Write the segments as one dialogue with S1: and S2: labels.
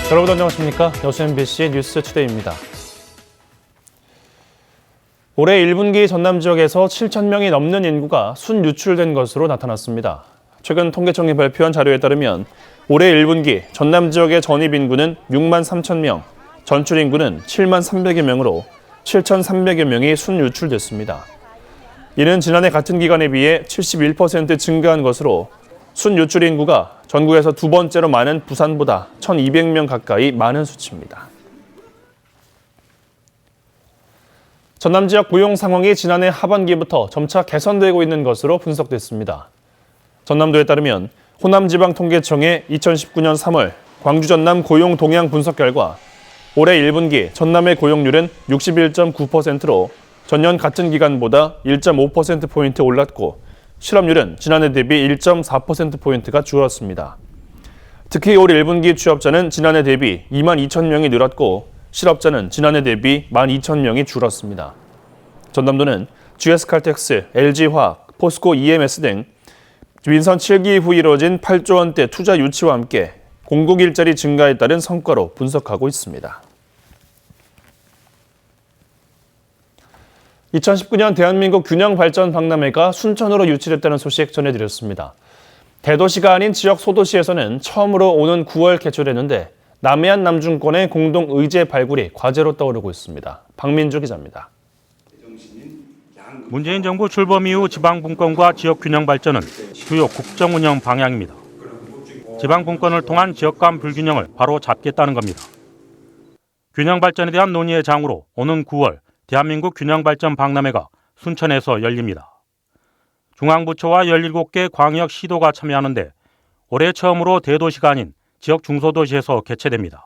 S1: 여러분 안녕하십니까? 여수 MBC 뉴스 투데이입니다. 올해 1분기 전남 지역에서 7,000명이 넘는 인구가 순유출된 것으로 나타났습니다. 최근 통계청이 발표한 자료에 따르면 올해 1분기 전남 지역의 전입 인구는 6만 3천 명, 전출 인구는 7만 300여 명으로 7,300여 명이 순유출됐습니다. 이는 지난해 같은 기간에 비해 71% 증가한 것으로 순유출 인구가 전국에서 두 번째로 많은 부산보다 1,200명 가까이 많은 수치입니다. 전남 지역 고용 상황이 지난해 하반기부터 점차 개선되고 있는 것으로 분석됐습니다. 전남도에 따르면 호남지방통계청의 2019년 3월 광주 전남 고용 동향 분석 결과 올해 1분기 전남의 고용률은 61.9%로 전년 같은 기간보다 1.5%포인트 올랐고 실업률은 지난해 대비 1.4%포인트가 줄었습니다. 특히 올 1분기 취업자는 지난해 대비 2만 2천 명이 늘었고 실업자는 지난해 대비 1만 2천 명이 줄었습니다. 전남도는 GS칼텍스, LG화학, 포스코 EMS 등 윈선 7기 이후 이뤄진 8조 원대 투자 유치와 함께 공급 일자리 증가에 따른 성과로 분석하고 있습니다. 2019년 대한민국 균형발전 박람회가 순천으로 유치됐다는 소식 전해드렸습니다. 대도시가 아닌 지역 소도시에서는 처음으로 오는 9월 개최되는데 남해안 남중권의 공동 의제 발굴이 과제로 떠오르고 있습니다. 박민주 기자입니다.
S2: 문재인 정부 출범 이후 지방분권과 지역균형발전은 주요 국정운영 방향입니다. 지방분권을 통한 지역 간 불균형을 바로 잡겠다는 겁니다. 균형발전에 대한 논의의 장으로 오는 9월 대한민국 균형발전 박람회가 순천에서 열립니다. 중앙부처와 17개 광역 시도가 참여하는데 올해 처음으로 대도시가 아닌 지역 중소도시에서 개최됩니다.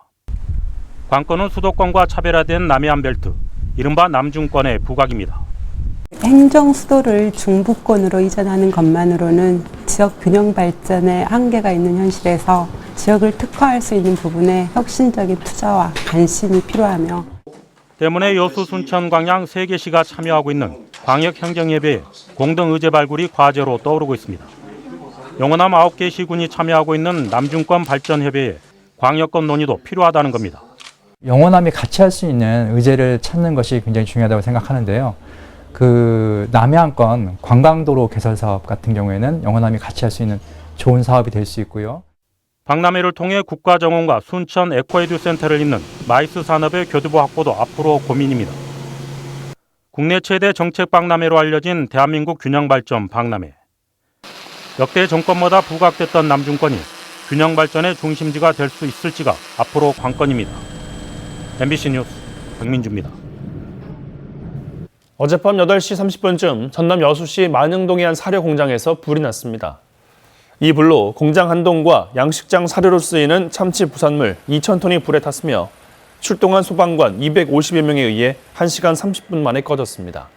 S2: 관건은 수도권과 차별화된 남해안 벨트, 이른바 남중권의 부각입니다.
S3: 행정 수도를 중부권으로 이전하는 것만으로는 지역 균형 발전에 한계가 있는 현실에서 지역을 특화할 수 있는 부분에 혁신적인 투자와 관심이 필요하며
S2: 때문에 여수, 순천, 광양 3개 시가 참여하고 있는 광역행정예배에 공동의제 발굴이 과제로 떠오르고 있습니다. 영호남 9개 시군이 참여하고 있는 남중권 발전협의회에 광역권 논의도 필요하다는 겁니다.
S4: 영호남이 같이 할 수 있는 의제를 찾는 것이 굉장히 중요하다고 생각하는데요. 남해안권 관광도로 개설 사업 같은 경우에는 영호남이 같이 할 수 있는 좋은 사업이 될 수 있고요.
S2: 박람회를 통해 국가정원과 순천 에코에듀 센터를 잇는 마이스 산업의 교두보 확보도 앞으로 고민입니다. 국내 최대 정책 박람회로 알려진 대한민국 균형발전 박람회. 역대 정권마다 부각됐던 남중권이 균형발전의 중심지가 될 수 있을지가 앞으로 관건입니다. MBC 뉴스 박민주입니다.
S1: 어젯밤 8시 30분쯤 전남 여수시 만흥동의 한 사료 공장에서 불이 났습니다. 이 불로 공장 한 동과 양식장 사료로 쓰이는 참치 부산물 2,000톤이 불에 탔으며 출동한 소방관 250여 명에 의해 1시간 30분 만에 꺼졌습니다.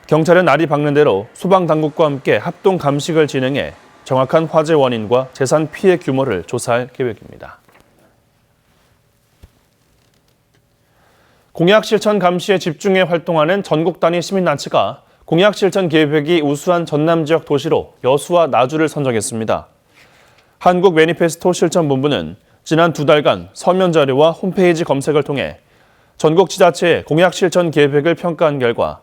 S1: 경찰은 알이 박는 대로 소방당국과 함께 합동 감식을 진행해 정확한 화재 원인과 재산 피해 규모를 조사할 계획입니다. 공약 실천 감시에 집중해 활동하는 전국 단위 시민단체가 공약 실천 계획이 우수한 전남 지역 도시로 여수와 나주를 선정했습니다. 한국 매니페스토 실천본부는 지난 2달간 서면 자료와 홈페이지 검색을 통해 전국 지자체의 공약 실천 계획을 평가한 결과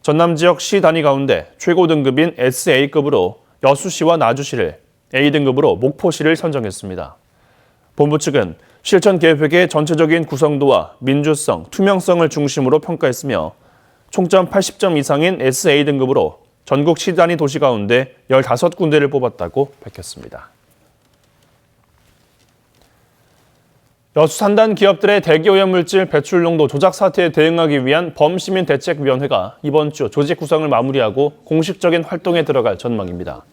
S1: 전남 지역 시 단위 가운데 최고 등급인 SA급으로 여수시와 나주시를, A등급으로 목포시를 선정했습니다. 본부 측은 실천 계획의 전체적인 구성도와 민주성, 투명성을 중심으로 평가했으며 총점 80점 이상인 SA 등급으로 전국 시 단위 도시 가운데 15군데를 뽑았다고 밝혔습니다. 여수 산단 기업들의 대기오염물질 배출 농도 조작 사태에 대응하기 위한 범시민대책위원회가 이번 주 조직 구성을 마무리하고 공식적인 활동에 들어갈 전망입니다.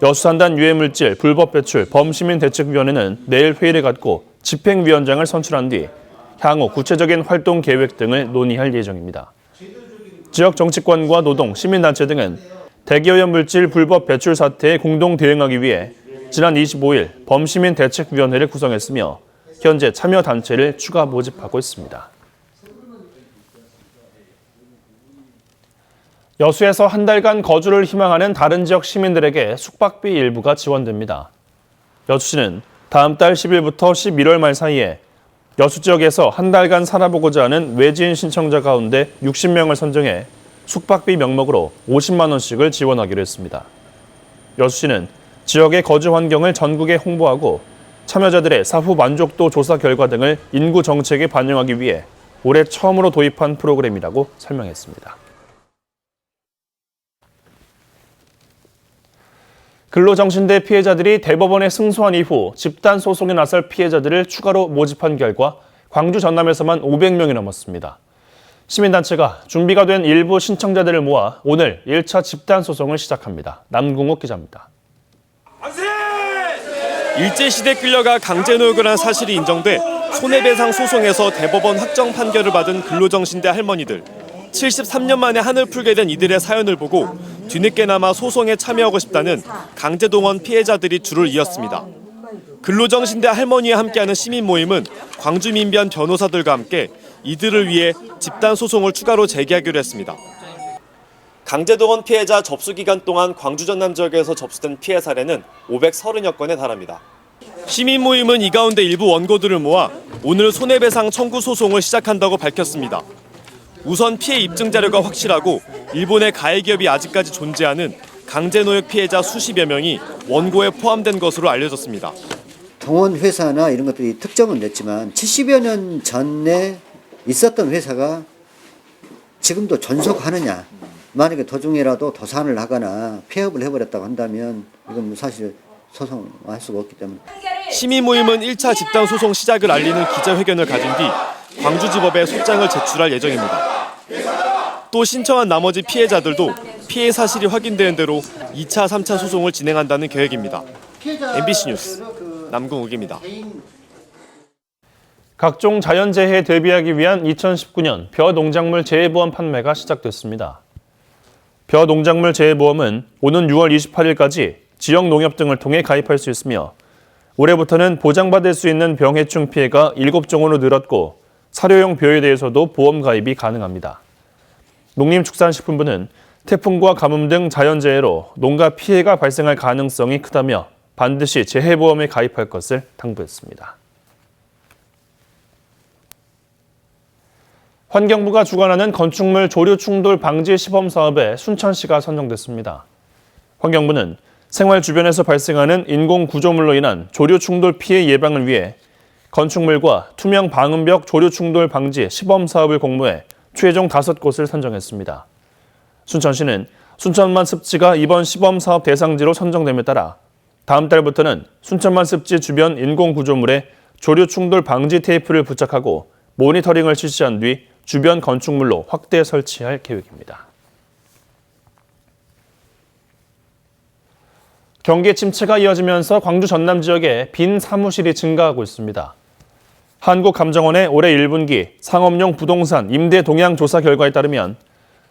S1: 여수 산단 유해물질 불법 배출 범시민대책위원회는 내일 회의를 갖고 집행위원장을 선출한 뒤 향후 구체적인 활동 계획 등을 논의할 예정입니다. 지역 정치권과 노동, 시민단체 등은 대기오염물질 불법 배출 사태에 공동 대응하기 위해 지난 25일 범시민대책위원회를 구성했으며 현재 참여단체를 추가 모집하고 있습니다. 여수에서 한 달간 거주를 희망하는 다른 지역 시민들에게 숙박비 일부가 지원됩니다. 여수시는 다음 달 10일부터 11월 말 사이에 여수 지역에서 한 달간 살아보고자 하는 외지인 신청자 가운데 60명을 선정해 숙박비 명목으로 50만 원씩을 지원하기로 했습니다. 여수시는 지역의 거주 환경을 전국에 홍보하고 참여자들의 사후 만족도 조사 결과 등을 인구 정책에 반영하기 위해 올해 처음으로 도입한 프로그램이라고 설명했습니다. 근로정신대 피해자들이 대법원에 승소한 이후 집단 소송에 나설 피해자들을 추가로 모집한 결과 광주 전남에서만 500명이 넘었습니다. 시민단체가 준비가 된 일부 신청자들을 모아 오늘 1차 집단 소송을 시작합니다. 남궁욱 기자입니다.
S5: 일제시대 끌려가 강제노역을 한 사실이 인정돼 손해배상 소송에서 대법원 확정 판결을 받은 근로정신대 할머니들. 73년 만에 한을 풀게 된 이들의 사연을 보고 뒤늦게나마 소송에 참여하고 싶다는 강제동원 피해자들이 줄을 이었습니다. 근로정신대 할머니와 함께하는 시민 모임은 광주민변 변호사들과 함께 이들을 위해 집단 소송을 추가로 제기하기로 했습니다. 강제동원 피해자 접수 기간 동안 광주 전남 지역에서 접수된 피해 사례는 530여 건에 달합니다. 시민 모임은 이 가운데 일부 원고들을 모아 오늘 손해배상 청구 소송을 시작한다고 밝혔습니다. 우선 피해 입증 자료가 확실하고 일본의 가해기업이 아직까지 존재하는 강제노역 피해자 수십여 명이 원고에 포함된 것으로 알려졌습니다.
S6: 동원 회사나 이런 것들이 특정은 됐지만 70여 년 전에 있었던 회사가 지금도 존속하느냐, 만약에 도중에라도 도산을 하거나 폐업을 해버렸다고 한다면 이건 사실 소송할 수가 없기 때문에.
S5: 시민 모임은 1차 집단 소송 시작을 알리는 기자회견을 가진 뒤 광주지법에 소장을 제출할 예정입니다. 또 신청한 나머지 피해자들도 피해 사실이 확인되는 대로 2차, 3차 소송을 진행한다는 계획입니다. MBC 뉴스 남궁욱입니다.
S1: 각종 자연재해에 대비하기 위한 2019년 벼농작물 재해보험 판매가 시작됐습니다. 벼농작물 재해보험은 오는 6월 28일까지 지역 농협 등을 통해 가입할 수 있으며 올해부터는 보장받을 수 있는 병해충 피해가 7종으로 늘었고 사료용 벼에 대해서도 보험 가입이 가능합니다. 농림축산식품부는 태풍과 가뭄 등 자연재해로 농가 피해가 발생할 가능성이 크다며 반드시 재해보험에 가입할 것을 당부했습니다. 환경부가 주관하는 건축물 조류 충돌 방지 시범 사업에 순천시가 선정됐습니다. 환경부는 생활 주변에서 발생하는 인공 구조물로 인한 조류 충돌 피해 예방을 위해 건축물과 투명 방음벽 조류 충돌 방지 시범 사업을 공모해 최종 5곳을 선정했습니다. 순천시는 순천만 습지가 이번 시범 사업 대상지로 선정됨에 따라 다음 달부터는 순천만 습지 주변 인공 구조물에 조류 충돌 방지 테이프를 부착하고 모니터링을 실시한 뒤 주변 건축물로 확대 설치할 계획입니다. 경기 침체가 이어지면서 광주 전남 지역에 빈 사무실이 증가하고 있습니다. 한국감정원의 올해 1분기 상업용 부동산 임대 동향 조사 결과에 따르면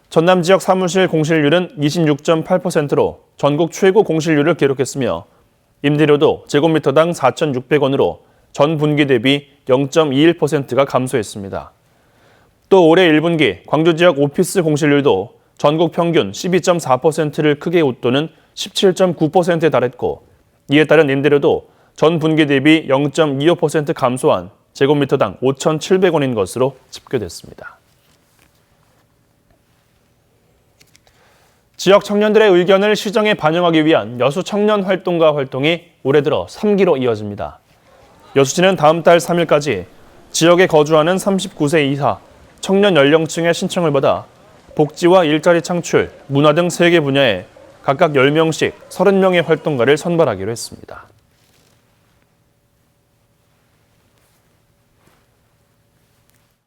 S1: 전남 지역 사무실 공실률은 26.8%로 전국 최고 공실률을 기록했으며 임대료도 제곱미터당 4,600원으로 전 분기 대비 0.21%가 감소했습니다. 또 올해 1분기 광주 지역 오피스 공실률도 전국 평균 12.4%를 크게 웃도는 17.9%에 달했고 이에 따른 임대료도 전 분기 대비 0.25% 감소한 제곱미터당 5,700원인 것으로 집계됐습니다. 지역 청년들의 의견을 시정에 반영하기 위한 여수 청년 활동가 활동이 올해 들어 3기로 이어집니다. 여수시는 다음 달 3일까지 지역에 거주하는 39세 이하 청년 연령층의 신청을 받아 복지와 일자리 창출, 문화 등 3개 분야에 각각 10명씩 30명의 활동가를 선발하기로 했습니다.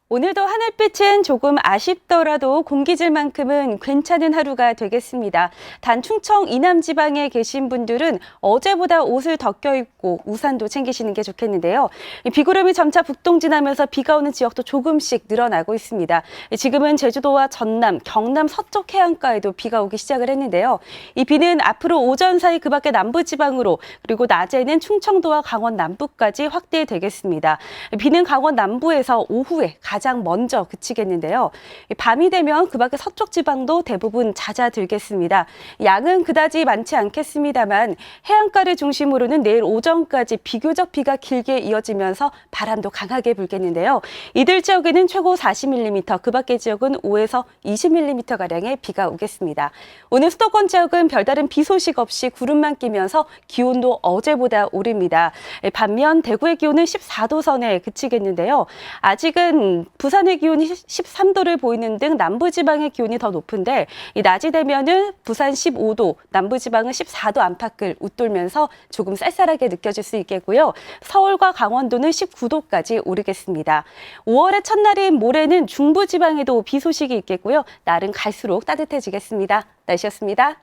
S7: 오늘도 하늘빛은 조금 아쉽더라도 공기질만큼은 괜찮은 하루가 되겠습니다. 단 충청 이남 지방에 계신 분들은 어제보다 옷을 더 껴입고 우산도 챙기시는 게 좋겠는데요. 비구름이 점차 북동진하면서 비가 오는 지역도 조금씩 늘어나고 있습니다. 지금은 제주도와 전남, 경남 서쪽 해안가에도 비가 오기 시작을 했는데요. 이 비는 앞으로 오전 사이 그 밖의 남부지방으로 그리고 낮에는 충청도와 강원 남부까지 확대되겠습니다. 비는 강원 남부에서 오후에 가장 가장 먼저 그치겠는데요. 밤이 되면 그 밖에 서쪽 지방도 대부분 잦아들겠습니다. 양은 그다지 많지 않겠습니다만 해안가를 중심으로는 내일 오전까지 비교적 비가 길게 이어지면서 바람도 강하게 불겠는데요. 이들 지역에는 최고 40mm, 그 밖의 지역은 5에서 20mm가량의 비가 오겠습니다. 오늘 수도권 지역은 별다른 비 소식 없이 구름만 끼면서 기온도 어제보다 오릅니다. 반면 대구의 기온은 14도 선에 그치겠는데요. 아직은 부산의 기온이 13도를 보이는 등 남부지방의 기온이 더 높은데 이 낮이 되면은 부산 15도, 남부지방은 14도 안팎을 웃돌면서 조금 쌀쌀하게 느껴질 수 있겠고요. 서울과 강원도는 19도까지 오르겠습니다. 5월의 첫날인 모레는 중부지방에도 비 소식이 있겠고요. 날은 갈수록 따뜻해지겠습니다. 날씨였습니다.